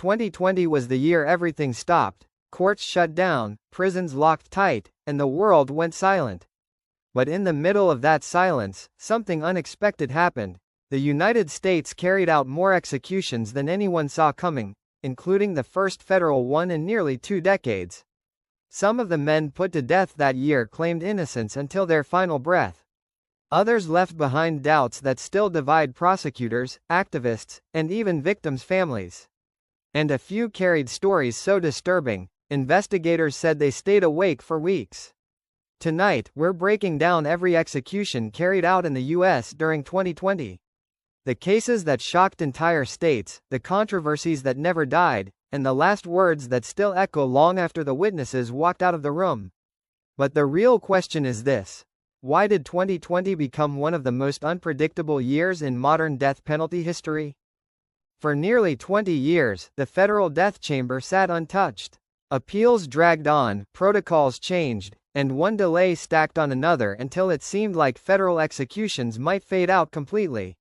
2020 was the year everything stopped, courts shut down, prisons locked tight, and the world went silent. But in the middle of that silence, something unexpected happened. The United States carried out more executions than anyone saw coming, including the first federal one in nearly 2 decades. Some of the men put to death that year claimed innocence until their final breath. Others left behind doubts that still divide prosecutors, activists, and even victims' families. And a few carried stories so disturbing, investigators said they stayed awake for weeks. Tonight, we're breaking down every execution carried out in the U.S. during 2020. The cases that shocked entire states, the controversies that never died, and the last words that still echo long after the witnesses walked out of the room. But the real question is this: why did 2020 become one of the most unpredictable years in modern death penalty history? For nearly 20 years, the federal death chamber sat untouched. Appeals dragged on, protocols changed, and one delay stacked on another until it seemed like federal executions might fade out completely.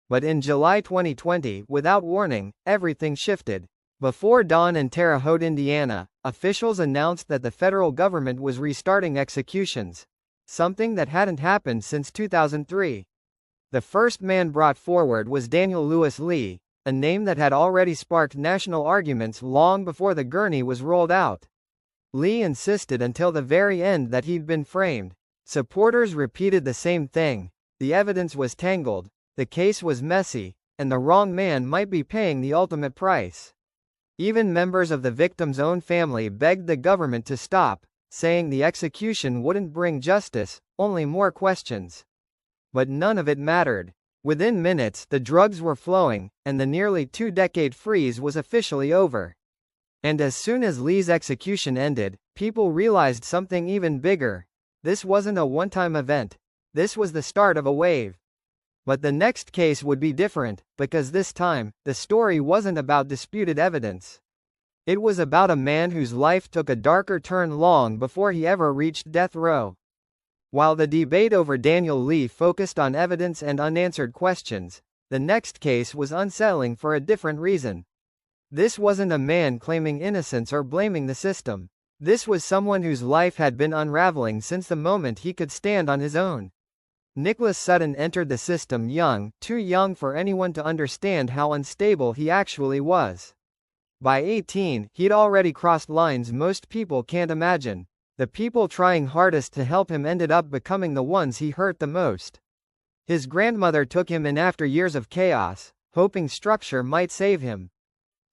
But in July 2020, without warning, everything shifted. Before dawn in Terre Haute, Indiana, officials announced that the federal government was restarting executions, something that hadn't happened since 2003. The first man brought forward was Daniel Lewis Lee, a name that had already sparked national arguments long before the gurney was rolled out. Lee insisted until the very end that he'd been framed. Supporters repeated the same thing: the evidence was tangled, the case was messy, and the wrong man might be paying the ultimate price. Even members of the victim's own family begged the government to stop, saying the execution wouldn't bring justice, only more questions. But none of it mattered. Within minutes, the drugs were flowing, and the nearly 2-decade freeze was officially over. And as soon as Lee's execution ended, people realized something even bigger. This wasn't a one-time event. This was the start of a wave. But the next case would be different, because this time, the story wasn't about disputed evidence. It was about a man whose life took a darker turn long before he ever reached death row. While the debate over Daniel Lee focused on evidence and unanswered questions, the next case was unsettling for a different reason. This wasn't a man claiming innocence or blaming the system. This was someone whose life had been unraveling since the moment he could stand on his own. Nicholas Sutton entered the system young, too young for anyone to understand how unstable he actually was. By 18, he'd already crossed lines most people can't imagine. The people trying hardest to help him ended up becoming the ones he hurt the most. His grandmother took him in after years of chaos, hoping structure might save him.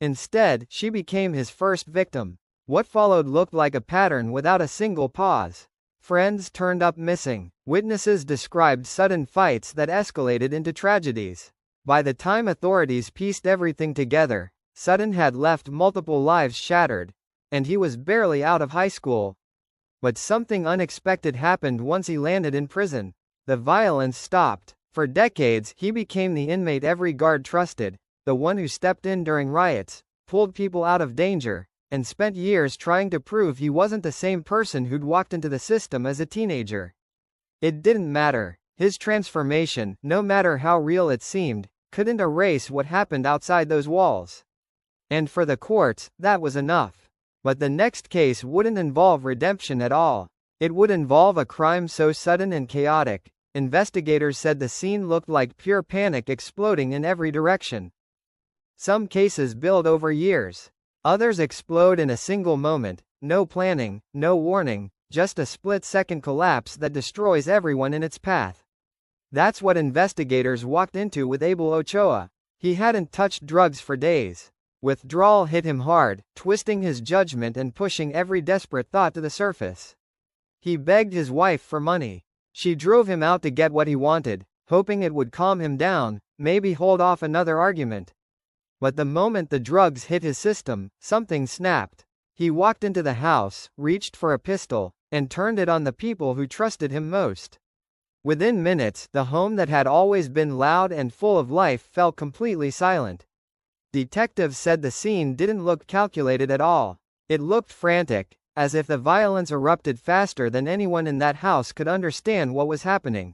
Instead, she became his first victim. What followed looked like a pattern without a single pause. Friends turned up missing. Witnesses described sudden fights that escalated into tragedies. By the time authorities pieced everything together, Sutton had left multiple lives shattered, and he was barely out of high school. But something unexpected happened once he landed in prison. The violence stopped. For decades, he became the inmate every guard trusted, the one who stepped in during riots, pulled people out of danger, and spent years trying to prove he wasn't the same person who'd walked into the system as a teenager. It didn't matter. His transformation, no matter how real it seemed, couldn't erase what happened outside those walls. And for the courts, that was enough. But the next case wouldn't involve redemption at all. It would involve a crime so sudden and chaotic, investigators said the scene looked like pure panic exploding in every direction. Some cases build over years. Others explode in a single moment, no planning, no warning, just a split-second collapse that destroys everyone in its path. That's what investigators walked into with Abel Ochoa. He hadn't touched drugs for days. Withdrawal hit him hard, twisting his judgment and pushing every desperate thought to the surface. He begged his wife for money. She drove him out to get what he wanted, hoping it would calm him down, maybe hold off another argument. But the moment the drugs hit his system, something snapped. He walked into the house, reached for a pistol, and turned it on the people who trusted him most. Within minutes, the home that had always been loud and full of life fell completely silent. Detectives said the scene didn't look calculated at all. It looked frantic, as if the violence erupted faster than anyone in that house could understand what was happening.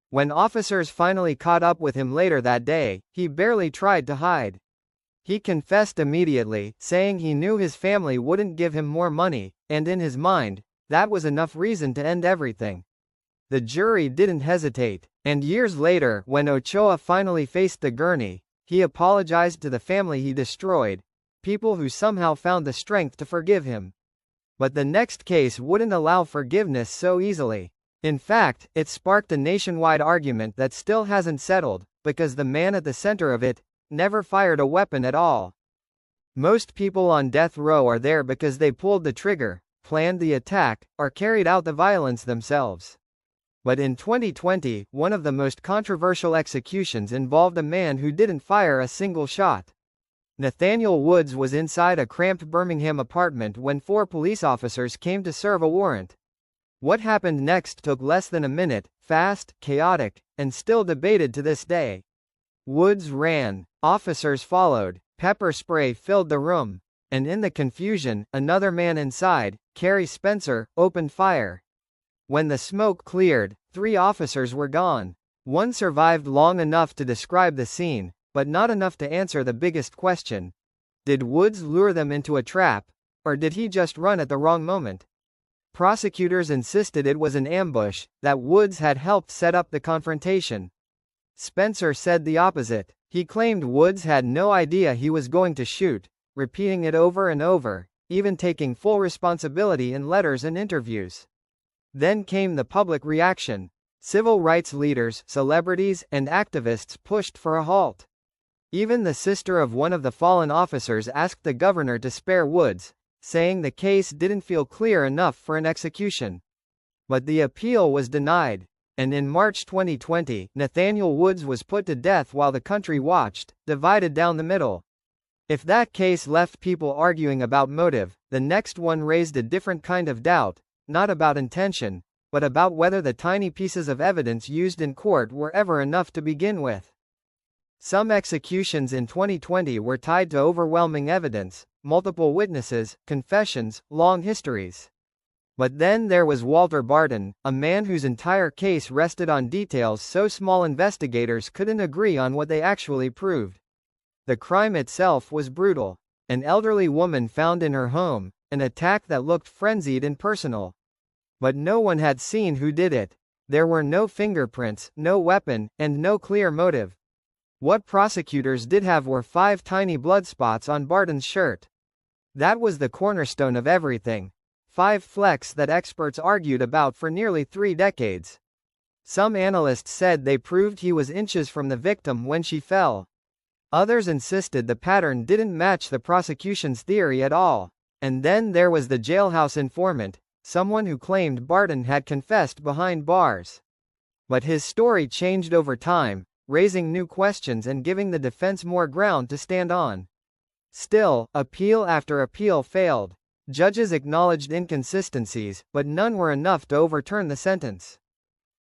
When officers finally caught up with him later that day, he barely tried to hide. He confessed immediately, saying he knew his family wouldn't give him more money, and in his mind, that was enough reason to end everything. The jury didn't hesitate, and years later, when Ochoa finally faced the gurney, he apologized to the family he destroyed, people who somehow found the strength to forgive him. But the next case wouldn't allow forgiveness so easily. In fact, it sparked a nationwide argument that still hasn't settled, because the man at the center of it never fired a weapon at all. Most people on death row are there because they pulled the trigger, planned the attack, or carried out the violence themselves. But in 2020, one of the most controversial executions involved a man who didn't fire a single shot. Nathaniel Woods was inside a cramped Birmingham apartment when 4 police officers came to serve a warrant. What happened next took less than a minute, fast, chaotic, and still debated to this day. Woods ran, officers followed, pepper spray filled the room, and in the confusion, another man inside, Kerry Spencer, opened fire. When the smoke cleared, 3 officers were gone. One survived long enough to describe the scene, but not enough to answer the biggest question. Did Woods lure them into a trap, or did he just run at the wrong moment? Prosecutors insisted it was an ambush, that Woods had helped set up the confrontation. Spencer said the opposite. He claimed Woods had no idea he was going to shoot, repeating it over and over, even taking full responsibility in letters and interviews. Then came the public reaction. Civil rights leaders, celebrities, and activists pushed for a halt. Even the sister of one of the fallen officers asked the governor to spare Woods, saying the case didn't feel clear enough for an execution. But the appeal was denied, and in March 2020, Nathaniel Woods was put to death while the country watched, divided down the middle. If that case left people arguing about motive, the next one raised a different kind of doubt, not about intention, but about whether the tiny pieces of evidence used in court were ever enough to begin with. Some executions in 2020 were tied to overwhelming evidence, multiple witnesses, confessions, long histories. But then there was Walter Barton, a man whose entire case rested on details so small investigators couldn't agree on what they actually proved. The crime itself was brutal. An elderly woman found in her home, an attack that looked frenzied and personal. But no one had seen who did it. There were no fingerprints, no weapon, and no clear motive. What prosecutors did have were 5 tiny blood spots on Barton's shirt. That was the cornerstone of everything. 5 flecks that experts argued about for nearly 3 decades. Some analysts said they proved he was inches from the victim when she fell. Others insisted the pattern didn't match the prosecution's theory at all. And then there was the jailhouse informant, someone who claimed Barton had confessed behind bars. But his story changed over time, raising new questions and giving the defense more ground to stand on. Still, appeal after appeal failed. Judges acknowledged inconsistencies, but none were enough to overturn the sentence.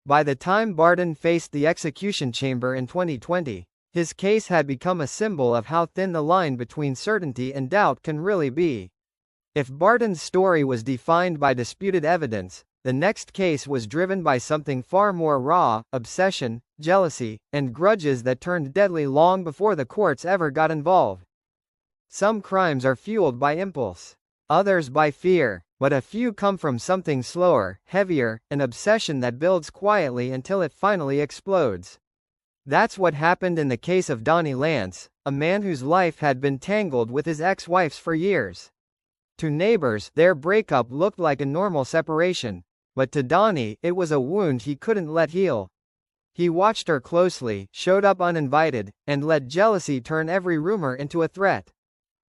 By the time Barton faced the execution chamber in 2020, his case had become a symbol of how thin the line between certainty and doubt can really be. If Barton's story was defined by disputed evidence, the next case was driven by something far more raw: obsession, jealousy, and grudges that turned deadly long before the courts ever got involved. Some crimes are fueled by impulse, others by fear, but a few come from something slower, heavier, an obsession that builds quietly until it finally explodes. That's what happened in the case of Donnie Lance, a man whose life had been tangled with his ex-wife's for years. To neighbors, their breakup looked like a normal separation, but to Donnie, it was a wound he couldn't let heal. He watched her closely, showed up uninvited, and let jealousy turn every rumor into a threat.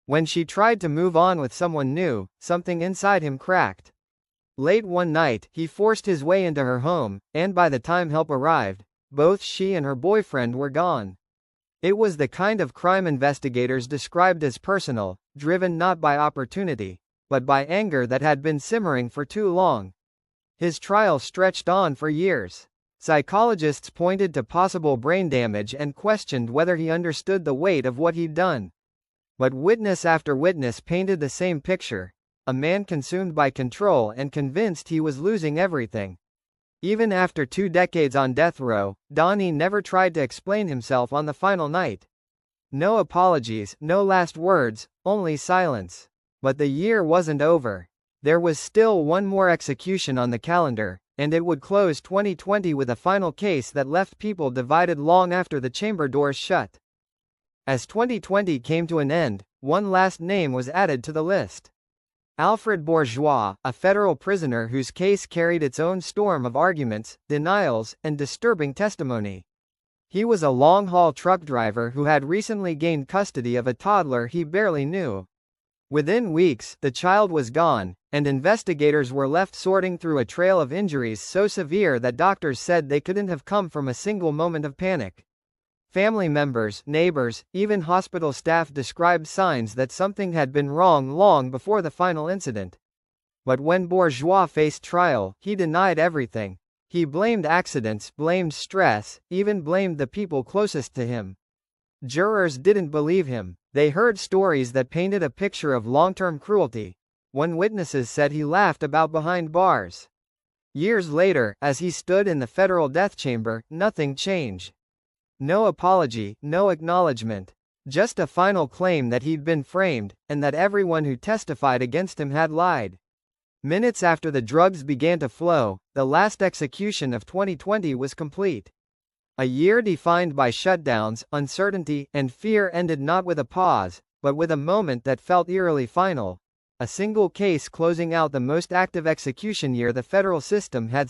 When she tried to move on with someone new, something inside him cracked. Late one night, he forced his way into her home, and by the time help arrived, both she and her boyfriend were gone. It was the kind of crime investigators described as personal, driven not by opportunity, but by anger that had been simmering for too long. His trial stretched on for years. Psychologists pointed to possible brain damage and questioned whether he understood the weight of what he'd done. But witness after witness painted the same picture: a man consumed by control and convinced he was losing everything. Even after 2 decades on death row, Donnie never tried to explain himself on the final night. No apologies, no last words, only silence. But the year wasn't over. There was still one more execution on the calendar, and it would close 2020 with a final case that left people divided long after the chamber doors shut. As 2020 came to an end, one last name was added to the list. Alfred Bourgeois, a federal prisoner whose case carried its own storm of arguments, denials, and disturbing testimony. He was a long-haul truck driver who had recently gained custody of a toddler he barely knew. Within weeks, the child was gone, and investigators were left sorting through a trail of injuries so severe that doctors said they couldn't have come from a single moment of panic. Family members, neighbors, even hospital staff described signs that something had been wrong long before the final incident. But when Bourgeois faced trial, he denied everything. He blamed accidents, blamed stress, even blamed the people closest to him. Jurors didn't believe him. They heard stories that painted a picture of long-term cruelty. One witness said he laughed about behind bars. Years later, as he stood in the federal death chamber, nothing changed. No apology, no acknowledgement. Just a final claim that he'd been framed, and that everyone who testified against him had lied. Minutes after the drugs began to flow, the last execution of 2020 was complete. A year defined by shutdowns, uncertainty, and fear ended not with a pause, but with a moment that felt eerily final. A single case closing out the most active execution year the federal system had